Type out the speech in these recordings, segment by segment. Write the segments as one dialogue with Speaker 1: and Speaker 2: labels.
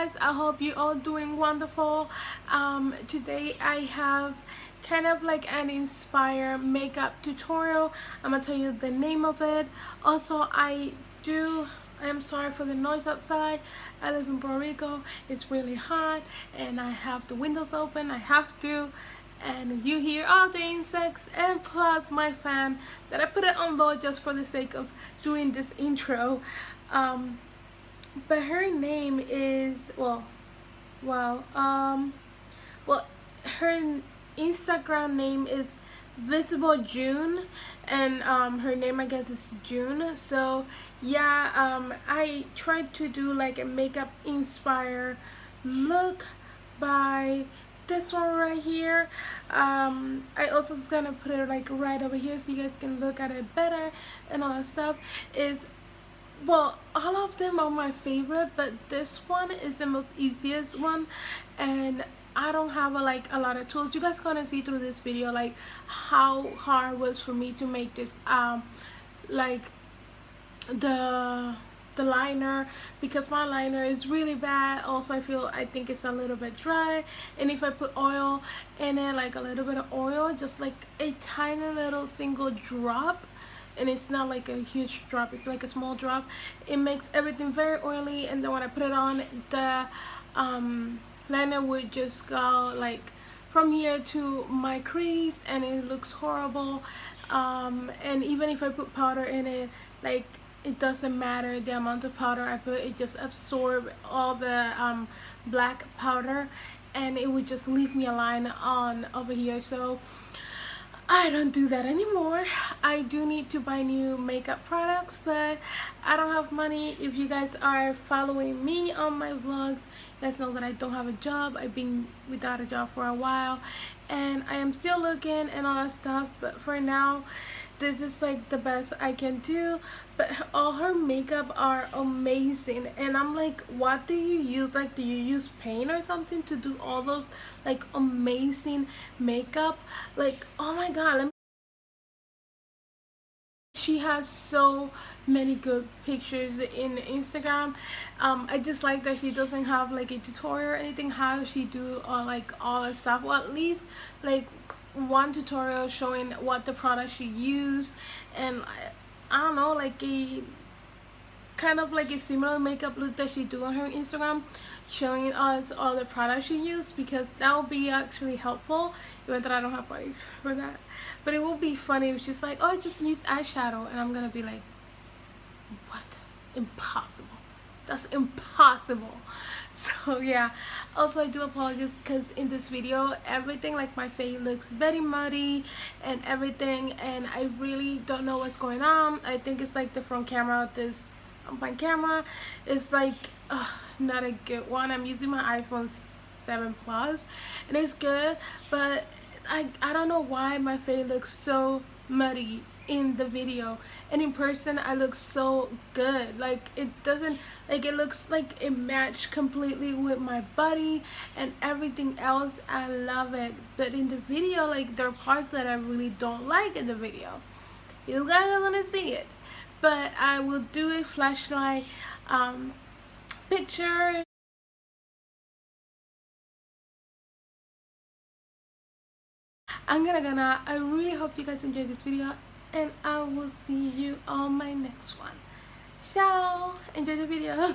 Speaker 1: guys, I hope you all doing wonderful. Today I have kind of like an inspire makeup tutorial. I'm gonna tell you the name of it. Also, I am sorry for the noise outside. I live in Puerto Rico. It's really hot and I have the windows open. I have to, and you hear all the insects and plus my fan that I put it on low just for the sake of doing this intro. But her name is well her Instagram name is Visible June, and her name I guess is June. So yeah, I tried to do like a makeup inspire look by this one right here. I also was gonna put it like right over here so you guys can look at it better and all that stuff. Well, all of them are my favorite, but this one is the most easiest one, and I don't have a lot of tools. You guys gonna see through this video like how hard it was for me to make this like the liner, because my liner is really bad. Also, I think it's a little bit dry, and if I put oil in it, like a little bit of oil, just like a tiny little single drop, and it's not like a huge drop, it's like a small drop, it makes everything very oily. And then when I put it on, the liner would just go like from here to my crease, and it looks horrible. And even if I put powder in it, like it doesn't matter the amount of powder I put, it just absorbs all the black powder, and it would just leave me a line on over here. So I don't do that anymore. I do need to buy new makeup products, but I don't have money. If you guys are following me on my vlogs, you guys know that I don't have a job. I've been without a job for a while, and I am still looking and all that stuff, but for now this is like the best I can do. But all her makeup are amazing, and I'm like, what do you use? Like, do you use paint or something to do all those like amazing makeup? Like, oh my god, she has so many good pictures in Instagram. I just like that she doesn't have like a tutorial or anything how she do like all the stuff. Well, at least like one tutorial showing what the product she used, and I don't know, like a kind of like a similar makeup look that she do on her Instagram, showing us all the products she used, because that would be actually helpful, even though I don't have money for that. But it would be funny if she's like, oh, I just used eyeshadow, and I'm gonna be like, what? Impossible. That's impossible. So yeah, also I do apologize because in this video everything, like my face looks very muddy and everything, and I really don't know what's going on. I think it's like the front camera. This my camera is like not a good one. I'm using my iPhone 7 Plus and it's good, but I don't know why my face looks so muddy in the video, and in person I look so good. Like it doesn't, like it looks like it matched completely with my body and everything else. I love it, but in the video, like there are parts that I really don't like in the video. You guys are gonna see it, but I will do a flashlight picture. I really hope you guys enjoyed this video, and I will see you on my next one. Ciao! Enjoy the video!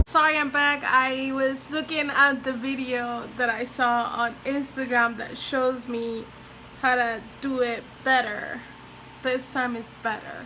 Speaker 1: Sorry, I'm back. I was looking at the video that I saw on Instagram that shows me how to do it better. This time is better.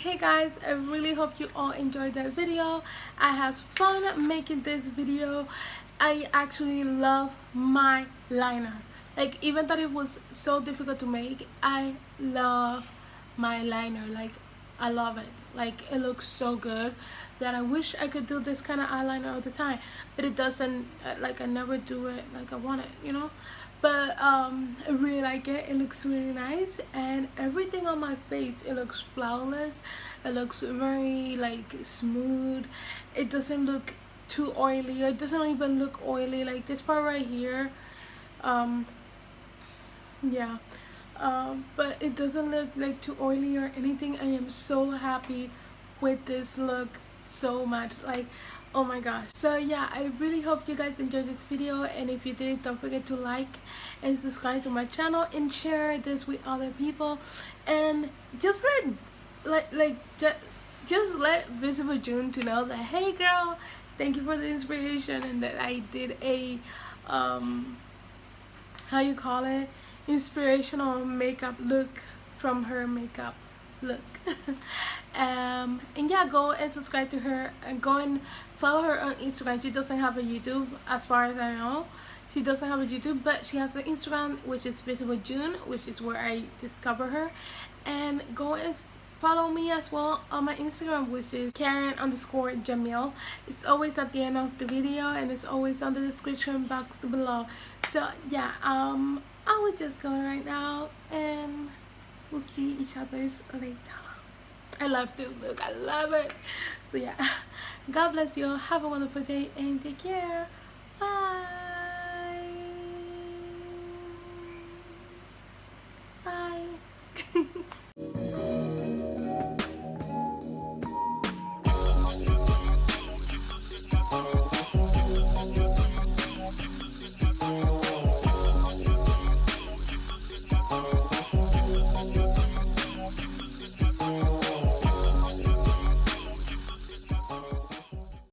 Speaker 1: Hey guys, I really hope you all enjoyed that video. I had fun making this video. I actually love my liner. Like, even though it was so difficult to make, I love my liner. Like, I love it. Like, it looks so good that I wish I could do this kind of eyeliner all the time, but it doesn't. Like, I never do it like I want it, you know. But I really like it. It looks really nice, and everything on my face, it looks flawless. It looks very like smooth. It doesn't look too oily. It doesn't even look oily. Like this part right here, yeah, but it doesn't look like too oily or anything. I am so happy with this look so much. Like, oh my gosh. So yeah, I really hope you guys enjoyed this video, and if you did, don't forget to like and subscribe to my channel and share this with other people, and just just let Visible June to know that, hey girl, thank you for the inspiration, and that I did a how you call it, inspirational makeup look from her makeup look. And yeah, go and subscribe to her and go and follow her on Instagram. She doesn't have a YouTube, as far as I know. She doesn't have a YouTube, but she has an Instagram, which is Visible June, which is where I discover her. And go and follow me as well on my Instagram, which is Karen_Jamil. It's always at the end of the video, and it's always on the description box below. So yeah, I will just go right now, and we'll see each other's later. I love this look. I love it. So yeah, God bless you. Have a wonderful day and take care. Bye.